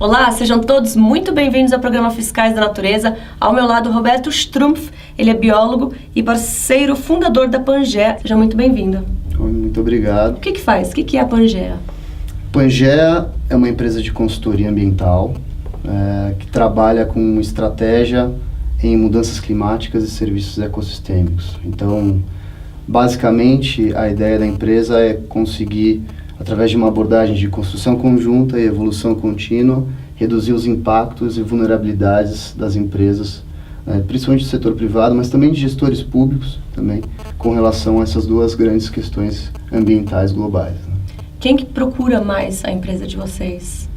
Olá, sejam todos muito bem-vindos ao programa Fiscais da Natureza. Ao meu lado, Roberto Strumpf, ele é biólogo e parceiro fundador da Pangea. Seja muito bem-vindo. Muito obrigado. O que faz? O que é a Pangea? Pangea é uma empresa de consultoria ambiental que trabalha com estratégia em mudanças climáticas e serviços ecossistêmicos. Então, basicamente, a ideia da empresa é conseguir, através de uma abordagem de construção conjunta e evolução contínua, reduzir os impactos e vulnerabilidades das empresas, principalmente do setor privado, mas também de gestores públicos, também, com relação a essas duas grandes questões ambientais globais. Quem que procura mais a empresa de vocês?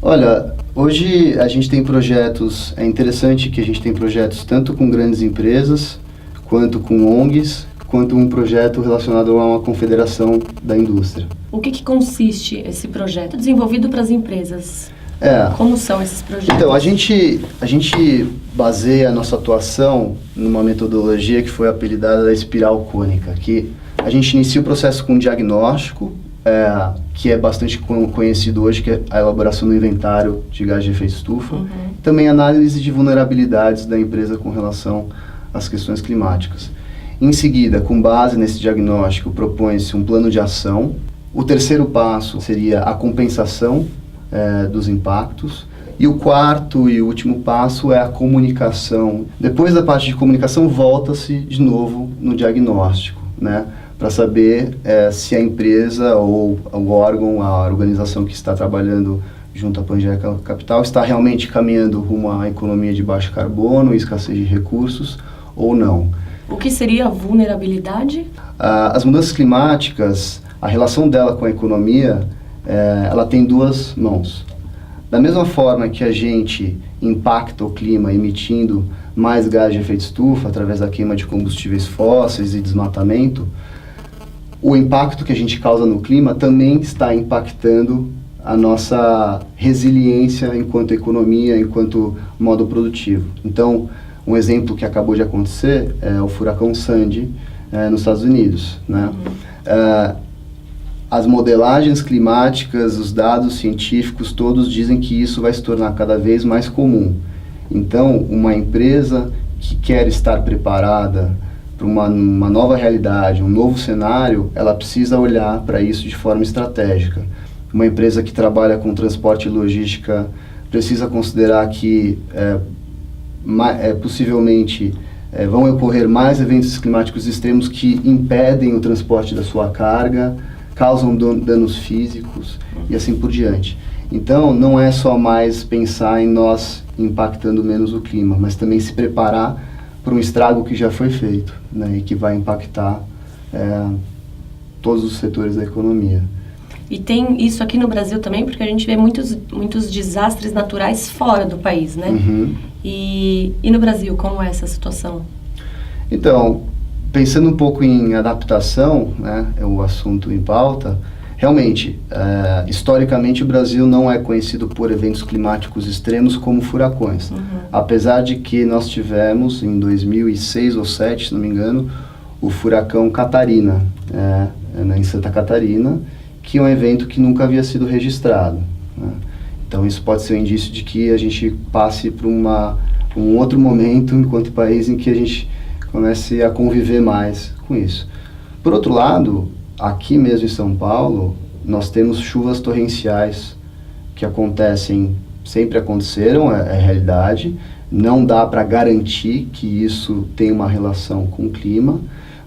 Olha, hoje a gente tem projetos, é interessante que a gente tem projetos tanto com grandes empresas, quanto com ONGs, quanto um projeto relacionado a uma confederação da indústria. O que consiste esse projeto desenvolvido para as empresas? Como são esses projetos? Então, a gente baseia a nossa atuação numa metodologia que foi apelidada da espiral cônica, que a gente inicia o processo com um diagnóstico, que é bastante conhecido hoje, que é a elaboração do inventário de gás de efeito estufa, também análise de vulnerabilidades da empresa com relação às questões climáticas. Em seguida, com base nesse diagnóstico, propõe-se um plano de ação. O terceiro passo seria a compensação dos impactos. E o quarto e último passo é a comunicação. Depois da parte de comunicação, volta-se de novo no diagnóstico, né? Para saber se a empresa ou o órgão, a organização que está trabalhando junto à Pangea Capital está realmente caminhando rumo à economia de baixo carbono e escassez de recursos ou não. O que seria a vulnerabilidade? As mudanças climáticas, a relação dela com a economia, ela tem duas mãos. Da mesma forma que a gente impacta o clima emitindo mais gás de efeito estufa através da queima de combustíveis fósseis e desmatamento, o impacto que a gente causa no clima também está impactando a nossa resiliência enquanto economia, enquanto modo produtivo. Então, um exemplo que acabou de acontecer é o furacão Sandy nos Estados Unidos, né? As modelagens climáticas, os dados científicos, todos dizem que isso vai se tornar cada vez mais comum. Então, uma empresa que quer estar preparada para uma nova realidade, um novo cenário, ela precisa olhar para isso de forma estratégica. Uma empresa que trabalha com transporte e logística precisa considerar que possivelmente vão ocorrer mais eventos climáticos extremos que impedem o transporte da sua carga, causam danos físicos e assim por diante. Então, não é só mais pensar em nós impactando menos o clima, mas também se preparar para um estrago que já foi feito, né, e que vai impactar todos os setores da economia. E tem isso aqui no Brasil também, porque a gente vê muitos desastres naturais fora do país, né? E no Brasil, como é essa situação? Então, pensando um pouco em adaptação, né, é o assunto em pauta, realmente, historicamente o Brasil não é conhecido por eventos climáticos extremos como furacões. Apesar de que nós tivemos, em 2006 ou 2007, se não me engano, o furacão Catarina, em Santa Catarina, que é um evento que nunca havia sido registrado, né? Então isso pode ser um indício de que a gente passe por um outro momento enquanto país em que a gente comece a conviver mais com isso. Por outro lado, aqui mesmo em São Paulo, nós temos chuvas torrenciais que sempre aconteceram, é realidade. Não dá para garantir que isso tem uma relação com o clima,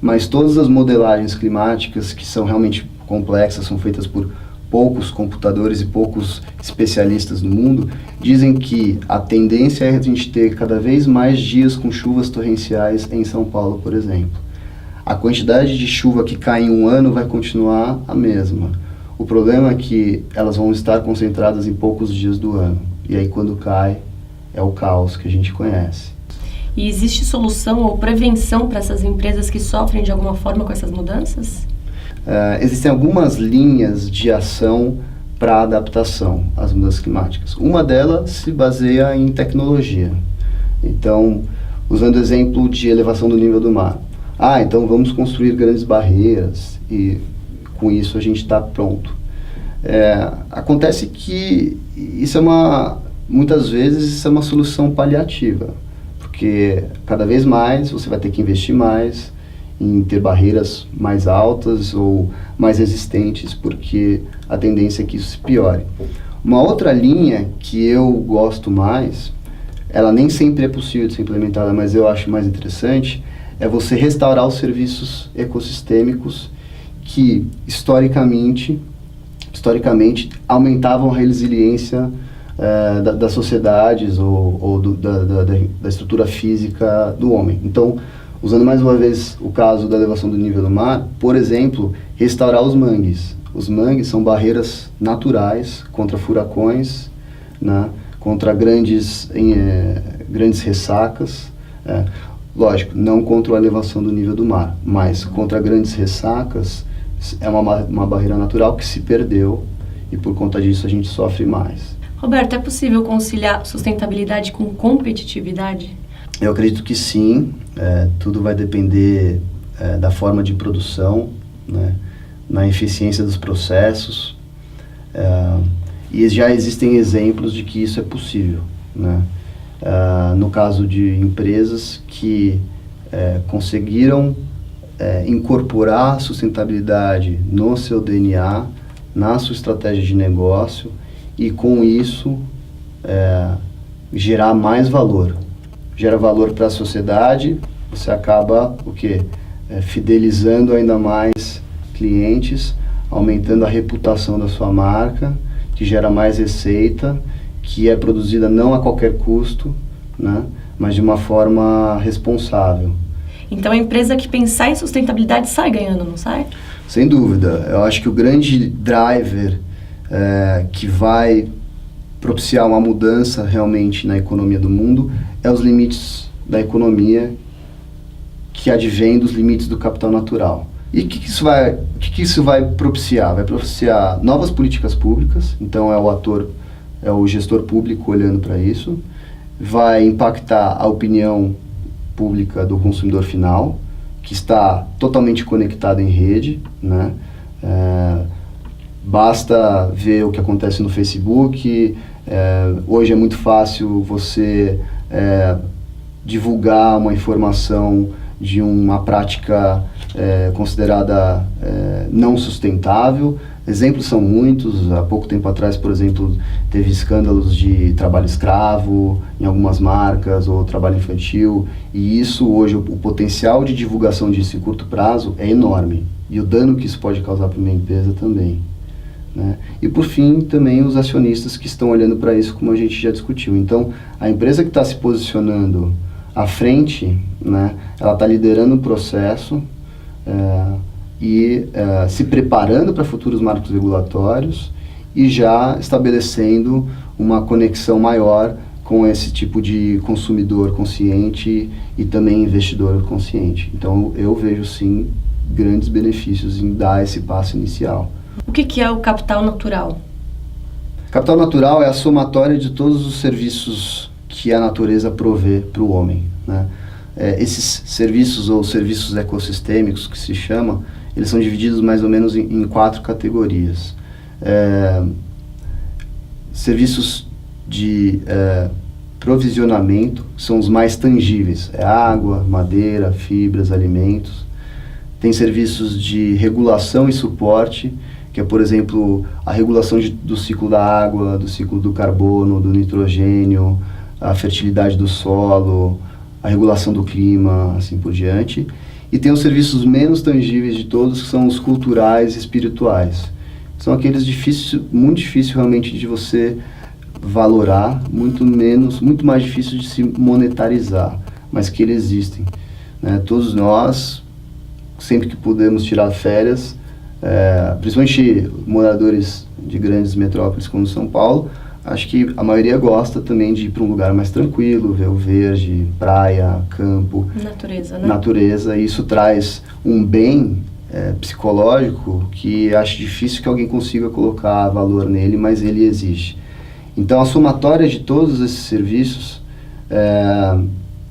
mas todas as modelagens climáticas que são realmente complexas, são feitas por poucos computadores e poucos especialistas no mundo, dizem que a tendência é a gente ter cada vez mais dias com chuvas torrenciais em São Paulo, por exemplo. A quantidade de chuva que cai em um ano vai continuar a mesma. O problema é que elas vão estar concentradas em poucos dias do ano. E aí quando cai, é o caos que a gente conhece. E existe solução ou prevenção para essas empresas que sofrem de alguma forma com essas mudanças? Existem algumas linhas de ação para adaptação às mudanças climáticas. Uma delas se baseia em tecnologia. Então, usando o exemplo de elevação do nível do mar. Então vamos construir grandes barreiras e com isso a gente está pronto. Acontece que muitas vezes isso é uma solução paliativa, porque cada vez mais você vai ter que investir mais em ter barreiras mais altas ou mais resistentes, porque a tendência é que isso se piore. Uma outra linha que eu gosto mais, ela nem sempre é possível de ser implementada, mas eu acho mais interessante, é você restaurar os serviços ecossistêmicos que historicamente aumentavam a resiliência das sociedades ou da estrutura física do homem. Então, usando mais uma vez o caso da elevação do nível do mar, por exemplo, restaurar os mangues. Os mangues são barreiras naturais contra furacões, né, contra grandes ressacas. Lógico, não contra a elevação do nível do mar, mas contra grandes ressacas é uma barreira natural que se perdeu e por conta disso a gente sofre mais. Roberto, é possível conciliar sustentabilidade com competitividade? Eu acredito que sim, tudo vai depender da forma de produção, né, na eficiência dos processos, e já existem exemplos de que isso é possível, né? No caso de empresas que conseguiram incorporar a sustentabilidade no seu DNA, na sua estratégia de negócio e com isso gerar mais valor. Gera valor para a sociedade, você acaba fidelizando ainda mais clientes, aumentando a reputação da sua marca, que gera mais receita, que é produzida não a qualquer custo, né, mas de uma forma responsável. Então a empresa que pensar em sustentabilidade sai ganhando, não sai? Sem dúvida. Eu acho que o grande driver que vai propiciar uma mudança realmente na economia do mundo é os limites da economia que advém dos limites do capital natural. E o que isso vai propiciar? Vai propiciar novas políticas públicas, então é o gestor público olhando para isso, vai impactar a opinião pública do consumidor final, que está totalmente conectado em rede, né? Basta ver o que acontece no Facebook. Hoje é muito fácil você divulgar uma informação de uma prática considerada não sustentável. Exemplos são muitos. Há pouco tempo atrás, por exemplo, teve escândalos de trabalho escravo em algumas marcas ou trabalho infantil, e isso hoje, o potencial de divulgação disso em curto prazo é enorme, e o dano que isso pode causar para uma empresa também, né? E por fim, também os acionistas que estão olhando para isso, como a gente já discutiu. Então, a empresa que está se posicionando à frente, né, ela está liderando o processo se preparando para futuros marcos regulatórios e já estabelecendo uma conexão maior com esse tipo de consumidor consciente e também investidor consciente. Então, eu vejo sim grandes benefícios em dar esse passo inicial. O que é o capital natural? Capital natural é a somatória de todos os serviços que a natureza provê para o homem, né? Esses serviços ou serviços ecossistêmicos que se chama, eles são divididos mais ou menos em 4 categorias. Serviços de provisionamento são os mais tangíveis, água, madeira, fibras, alimentos. Tem serviços de regulação e suporte, que é, por exemplo, a regulação do ciclo da água, do ciclo do carbono, do nitrogênio, a fertilidade do solo, a regulação do clima, assim por diante. E tem os serviços menos tangíveis de todos, que são os culturais e espirituais. São aqueles muito difícil realmente de você valorar, muito mais difícil de se monetarizar, mas que eles existem, né? Todos nós, sempre que podemos tirar férias, principalmente moradores de grandes metrópoles como São Paulo, acho que a maioria gosta também de ir para um lugar mais tranquilo, ver o verde, praia, campo. Natureza, né? Natureza, e isso traz um bem psicológico que acho difícil que alguém consiga colocar valor nele, mas ele existe. Então, a somatória de todos esses serviços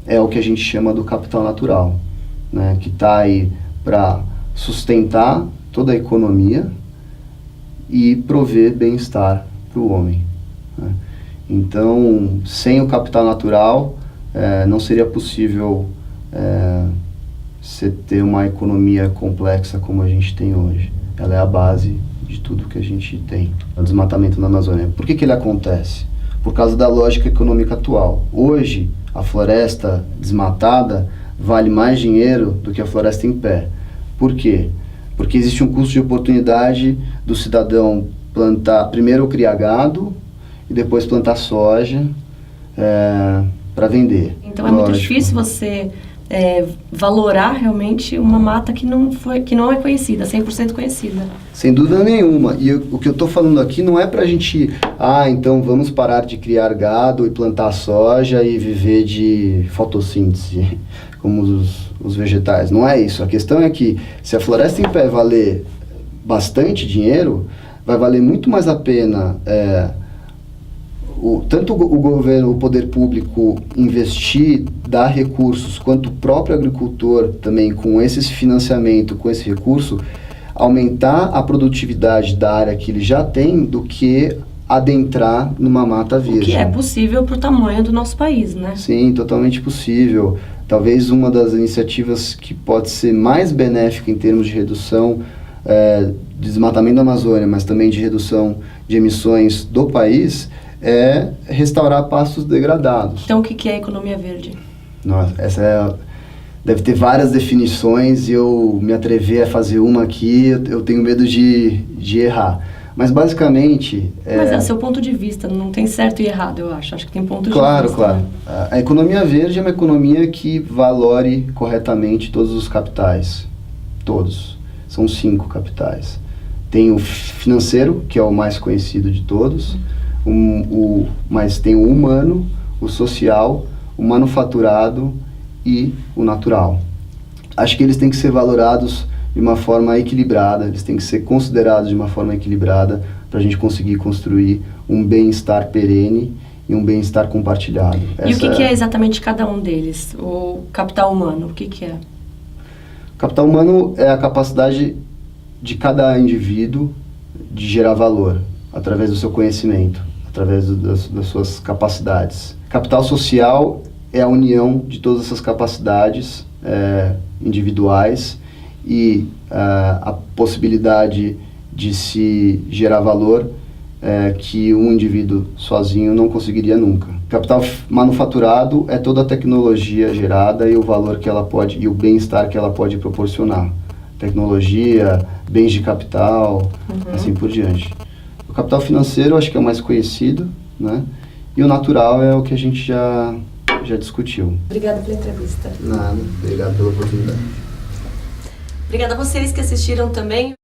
é o que a gente chama do capital natural, né? Que está aí para sustentar toda a economia, e prover bem-estar para o homem, né? Então, sem o capital natural, não seria possível você ter uma economia complexa como a gente tem hoje. Ela é a base de tudo que a gente tem. O desmatamento na Amazônia. Por que ele acontece? Por causa da lógica econômica atual. Hoje, a floresta desmatada vale mais dinheiro do que a floresta em pé. Por quê? Porque existe um custo de oportunidade do cidadão primeiro criar gado e depois plantar soja para vender. Então é muito difícil você valorar realmente uma mata que não é conhecida, 100% conhecida. Sem dúvida nenhuma. E o que eu estou falando aqui não é para a gente, então vamos parar de criar gado e plantar soja e viver de fotossíntese, como os vegetais. Não é isso. A questão é que se a floresta em pé valer bastante dinheiro, vai valer muito mais a pena tanto o governo, o poder público investir, dar recursos, quanto o próprio agricultor também com esse financiamento, com esse recurso, aumentar a produtividade da área que ele já tem do que adentrar numa mata virgem. O que é possível para o tamanho do nosso país, né? Sim, totalmente possível. Talvez uma das iniciativas que pode ser mais benéfica em termos de redução de desmatamento da Amazônia, mas também de redução de emissões do país, é restaurar pastos degradados. Então, o que é economia verde? Nossa, deve ter várias definições e eu me atrever a fazer uma aqui, eu tenho medo de errar. Mas, basicamente... Mas é o seu ponto de vista, não tem certo e errado, eu acho. Acho que tem pontos de vista. Claro. A economia verde é uma economia que valore corretamente todos os capitais. Todos. São 5 capitais. Tem o financeiro, que é o mais conhecido de todos, mas tem o humano, o social, o manufaturado e o natural. Acho que eles têm que ser valorados de uma forma equilibrada, eles têm que ser considerados de uma forma equilibrada para a gente conseguir construir um bem-estar perene e um bem-estar compartilhado. E o que é exatamente cada um deles? O capital humano, o que é? O capital humano é a capacidade de cada indivíduo de gerar valor através do seu conhecimento, através das suas capacidades. Capital social é a união de todas essas capacidades individuais e a possibilidade de se gerar valor que um indivíduo sozinho não conseguiria nunca. Capital manufaturado é toda a tecnologia gerada e o valor que ela pode, e o bem-estar que ela pode proporcionar. Tecnologia, bens de capital, assim por diante. O capital financeiro acho que é o mais conhecido, né? E o natural é o que a gente já discutiu. Obrigada pela entrevista. Nada, obrigado pela oportunidade. Obrigada a vocês que assistiram também.